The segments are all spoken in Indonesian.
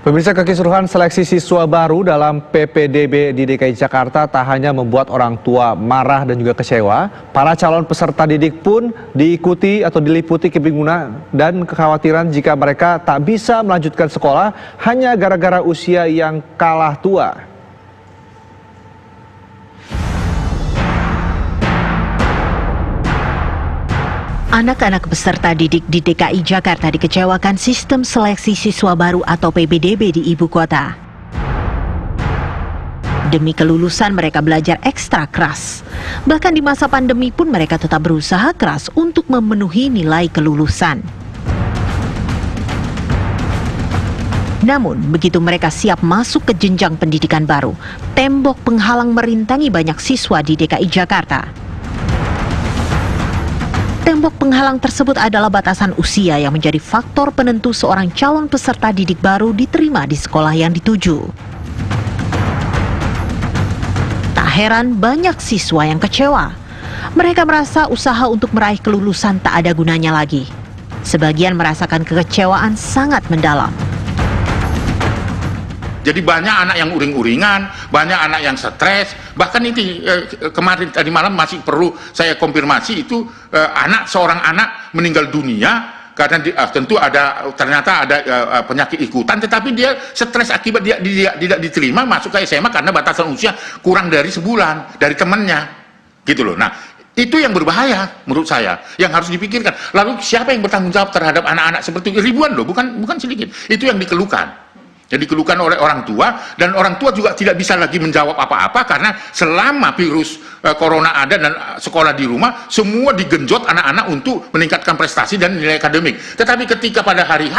Pemirsa, kekisruhan seleksi siswa baru dalam PPDB di DKI Jakarta tak hanya membuat orang tua marah dan juga kecewa, para calon peserta didik pun diikuti atau diliputi kebingungan dan kekhawatiran jika mereka tak bisa melanjutkan sekolah hanya gara-gara usia yang kalah tua. Anak-anak peserta didik di DKI Jakarta dikecewakan sistem seleksi siswa baru atau PPDB di ibu kota. Demi kelulusan mereka belajar ekstra keras. Bahkan di masa pandemi pun mereka tetap berusaha keras untuk memenuhi nilai kelulusan. Namun, begitu mereka siap masuk ke jenjang pendidikan baru, tembok penghalang merintangi banyak siswa di DKI Jakarta. Tembok penghalang tersebut adalah batasan usia yang menjadi faktor penentu seorang calon peserta didik baru diterima di sekolah yang dituju. Tak heran banyak siswa yang kecewa. Mereka merasa usaha untuk meraih kelulusan tak ada gunanya lagi. Sebagian merasakan kekecewaan sangat mendalam. Jadi banyak anak yang uring-uringan, banyak anak yang stres. Bahkan itu kemarin tadi malam masih perlu saya konfirmasi itu seorang anak meninggal dunia karena tentu ternyata ada penyakit ikutan, tetapi dia stres akibat dia tidak diterima masuk ke SMA karena batasan usia kurang dari sebulan dari temannya, gitu loh. Nah, itu yang berbahaya menurut saya, yang harus dipikirkan. Lalu siapa yang bertanggung jawab terhadap anak-anak seperti itu? Ribuan loh, bukan sedikit. Itu yang dikeluhkan. Jadi dikeluhkan oleh orang tua, dan orang tua juga tidak bisa lagi menjawab apa-apa karena selama virus corona ada dan sekolah di rumah, semua digenjot anak-anak untuk meningkatkan prestasi dan nilai akademik. Tetapi ketika pada hari H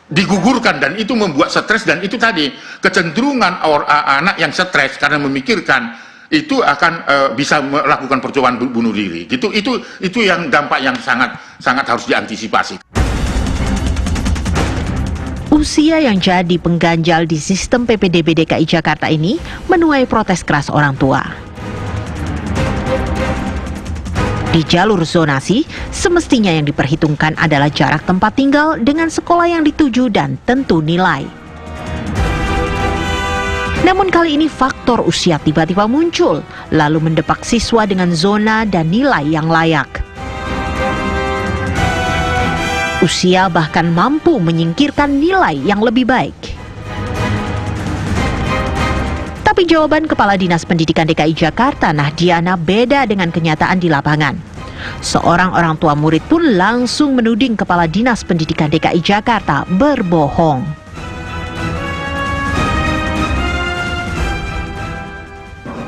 digugurkan, dan itu membuat stres, dan itu tadi kecenderungan anak yang stres karena memikirkan itu akan bisa melakukan percobaan bunuh diri. Itu yang dampak yang sangat harus diantisipasi. Usia yang jadi pengganjal di sistem PPDB DKI Jakarta ini menuai protes keras orang tua. Di jalur zonasi, semestinya yang diperhitungkan adalah jarak tempat tinggal dengan sekolah yang dituju dan tentu nilai. Namun kali ini faktor usia tiba-tiba muncul, lalu mendepak siswa dengan zona dan nilai yang layak. Usia bahkan mampu menyingkirkan nilai yang lebih baik. Tapi jawaban Kepala Dinas Pendidikan DKI Jakarta, Nahdiana, beda dengan kenyataan di lapangan. Seorang orang tua murid pun langsung menuding Kepala Dinas Pendidikan DKI Jakarta berbohong.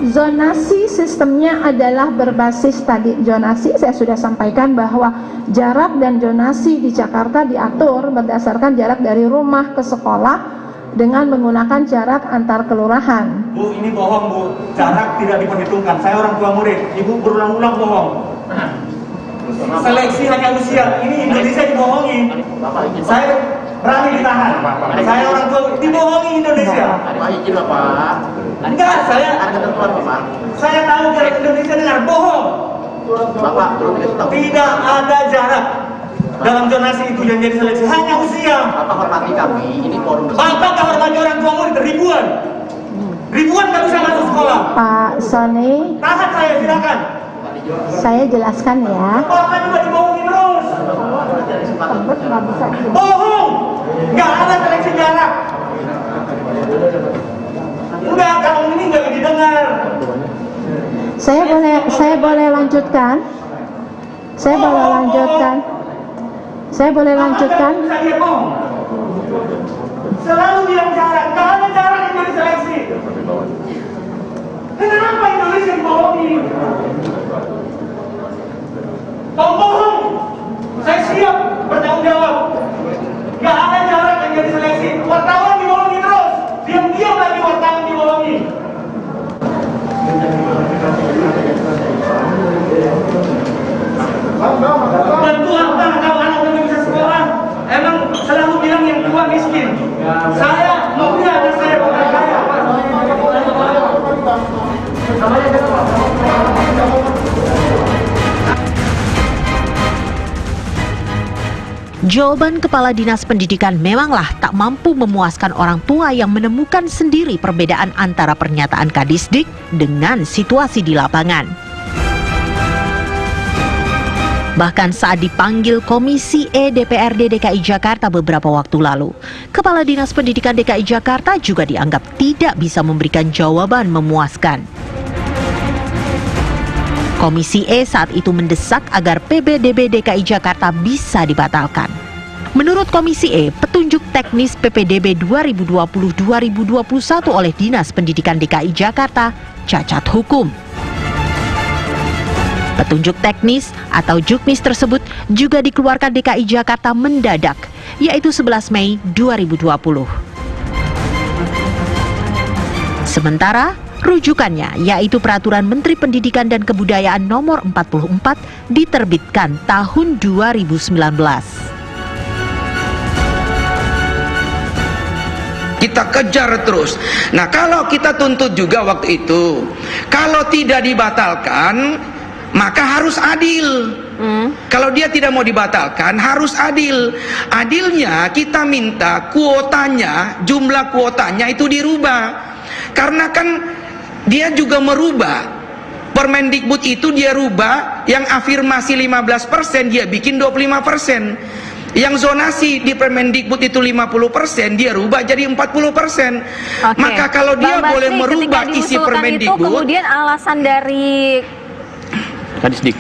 Zonasi sistemnya adalah berbasis tadi zonasi, saya sudah sampaikan bahwa jarak dan zonasi di Jakarta diatur berdasarkan jarak dari rumah ke sekolah dengan menggunakan jarak antar kelurahan. Bu, ini bohong Bu, jarak tidak diperhitungkan. Saya orang tua murid, Ibu berulang-ulang bohong. Seleksi hanya usia, ini Indonesia dibohongi. Saya berani ditahan. Saya orang tua, dibohongi Indonesia. Pak izin Bapak. Enggak, saya tahu jarak Indonesia dengan bohong. Bapak, tidak ada jarak dalam zonasi itu yang jadi seleksi, hanya usia. Bapak hormati kami, ini forum. Bapak tak hormati orang tua murid, ribuan nggak bisa masuk sekolah. Pak Sony, Tahan saya, silakan. saya jelaskan ya. Bapak juga dibohongi terus. Bohong, nggak ada seleksi jarak. Enggak, kalau ini nggak didengar. Saya boleh lanjutkan. Saya boleh lanjutkan. Saya bohong. Selalu bilang jarak, nggak ada jarak yang jadi seleksi. Kenapa Indonesia dibohongi? Kau bohong, saya siap bertanggung jawab. Nggak ada jarak yang jadi seleksi. Wartawan dibohongi terus, diam-diam lagi wartawan dibohongi. Dan Tuhan tahu kalau anak udah bisa sekolah, emang selalu bilang yang tua miskin. Saya muda dan saya bukan kaya. Jawaban Kepala Dinas Pendidikan memanglah tak mampu memuaskan orang tua yang menemukan sendiri perbedaan antara pernyataan Kadisdik dengan situasi di lapangan. Bahkan saat dipanggil Komisi E DPRD DKI Jakarta beberapa waktu lalu, Kepala Dinas Pendidikan DKI Jakarta juga dianggap tidak bisa memberikan jawaban memuaskan. Komisi E saat itu mendesak agar PPDB DKI Jakarta bisa dibatalkan. Menurut Komisi E, petunjuk teknis PPDB 2020-2021 oleh Dinas Pendidikan DKI Jakarta cacat hukum. Petunjuk teknis atau juknis tersebut juga dikeluarkan DKI Jakarta mendadak, yaitu 11 Mei 2020. Sementara rujukannya yaitu Peraturan Menteri Pendidikan dan Kebudayaan Nomor 44 diterbitkan tahun 2019. Kita kejar terus. Nah, kalau kita tuntut juga waktu itu, kalau tidak dibatalkan, maka harus adil. Kalau dia tidak mau dibatalkan, harus adil. Adilnya kita minta kuotanya, jumlah kuotanya itu dirubah. Karena kan dia juga merubah Permendikbud itu, dia rubah yang afirmasi 15% dia bikin 25%, yang zonasi di Permendikbud itu 50% dia rubah jadi 40%. Maka kalau dia boleh merubah isi Permendikbud, itu kemudian alasan dari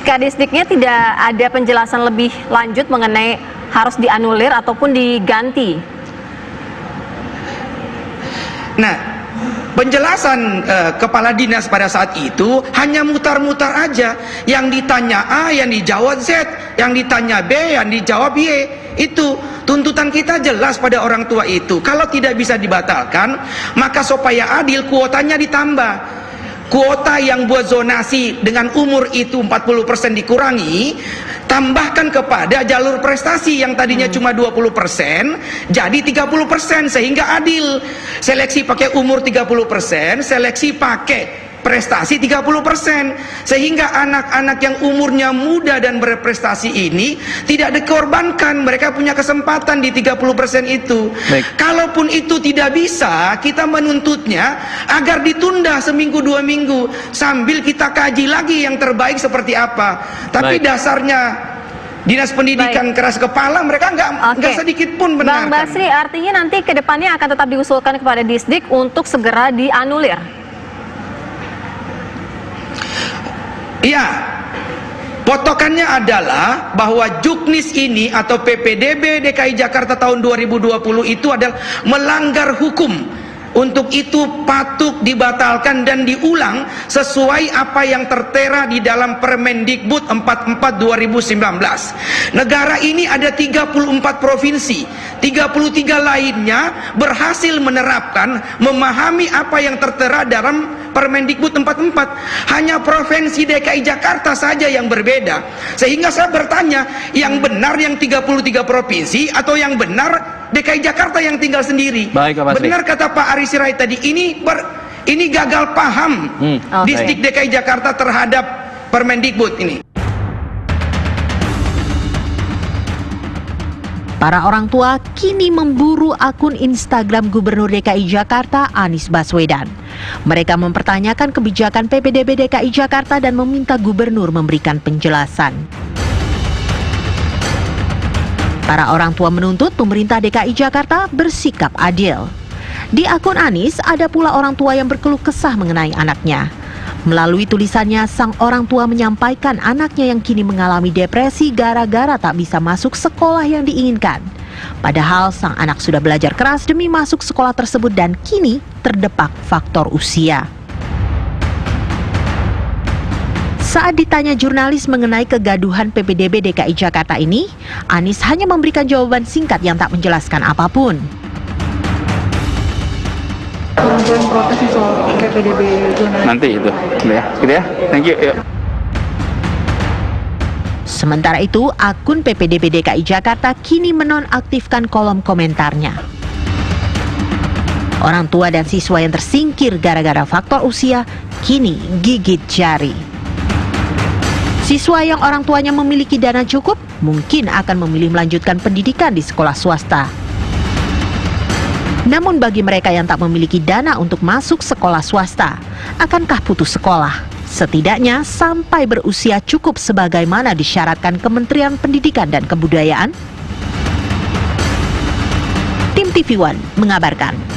Kadisdiknya tidak ada penjelasan lebih lanjut mengenai harus dianulir ataupun diganti. Nah, penjelasan kepala dinas pada saat itu hanya mutar-mutar aja. Yang ditanya A, yang dijawab Z, yang ditanya B, yang dijawab Y. Itu tuntutan kita jelas pada orang tua itu. Kalau tidak bisa dibatalkan, maka supaya adil kuotanya ditambah. Kuota yang buat zonasi dengan umur itu 40% dikurangi, tambahkan kepada jalur prestasi yang tadinya cuma 20% jadi 30%, sehingga adil. Seleksi pakai umur 30%, seleksi pakai prestasi 30%, sehingga anak-anak yang umurnya muda dan berprestasi ini tidak dikorbankan, mereka punya kesempatan di 30% itu. Kalaupun itu tidak bisa, kita menuntutnya agar ditunda seminggu 2 minggu sambil kita kaji lagi yang terbaik seperti apa. Tapi dasarnya Dinas Pendidikan keras kepala, mereka nggak sedikit pun benarkan. Bang Basri, artinya nanti ke depannya akan tetap diusulkan kepada Disdik untuk segera dianulir. Iya, potokannya adalah bahwa juknis ini atau PPDB DKI Jakarta tahun 2020 itu adalah melanggar hukum. Untuk itu patut dibatalkan dan diulang sesuai apa yang tertera di dalam Permendikbud 44 2019. Negara ini ada 34 provinsi, 33 lainnya berhasil menerapkan, memahami apa yang tertera dalam Permendikbud 44. Hanya provinsi DKI Jakarta saja yang berbeda. Sehingga saya bertanya, yang benar yang 33 provinsi atau yang benar DKI Jakarta yang tinggal sendiri? Baik, Pak Basri. Benar kata Pak Ari Sirait tadi, ini gagal paham Disdik DKI Jakarta terhadap Permendikbud ini. Para orang tua kini memburu akun Instagram Gubernur DKI Jakarta Anies Baswedan. Mereka mempertanyakan kebijakan PPDB DKI Jakarta dan meminta gubernur memberikan penjelasan. Para orang tua menuntut pemerintah DKI Jakarta bersikap adil. Di akun Anies ada pula orang tua yang berkeluh kesah mengenai anaknya. Melalui tulisannya, sang orang tua menyampaikan anaknya yang kini mengalami depresi gara-gara tak bisa masuk sekolah yang diinginkan. Padahal sang anak sudah belajar keras demi masuk sekolah tersebut dan kini terdepak faktor usia. Saat ditanya jurnalis mengenai kegaduhan PPDB DKI Jakarta ini, Anies hanya memberikan jawaban singkat yang tak menjelaskan apapun. Protes soal PPDB zonasi. Nanti itu, ya, gitu ya. Thank you. Yuk. Sementara itu, akun PPDB DKI Jakarta kini menonaktifkan kolom komentarnya. Orang tua dan siswa yang tersingkir gara-gara faktor usia kini gigit jari. Siswa yang orang tuanya memiliki dana cukup mungkin akan memilih melanjutkan pendidikan di sekolah swasta. Namun bagi mereka yang tak memiliki dana untuk masuk sekolah swasta, akankah putus sekolah? Setidaknya sampai berusia cukup sebagaimana disyaratkan Kementerian Pendidikan dan Kebudayaan? Tim TV One mengabarkan.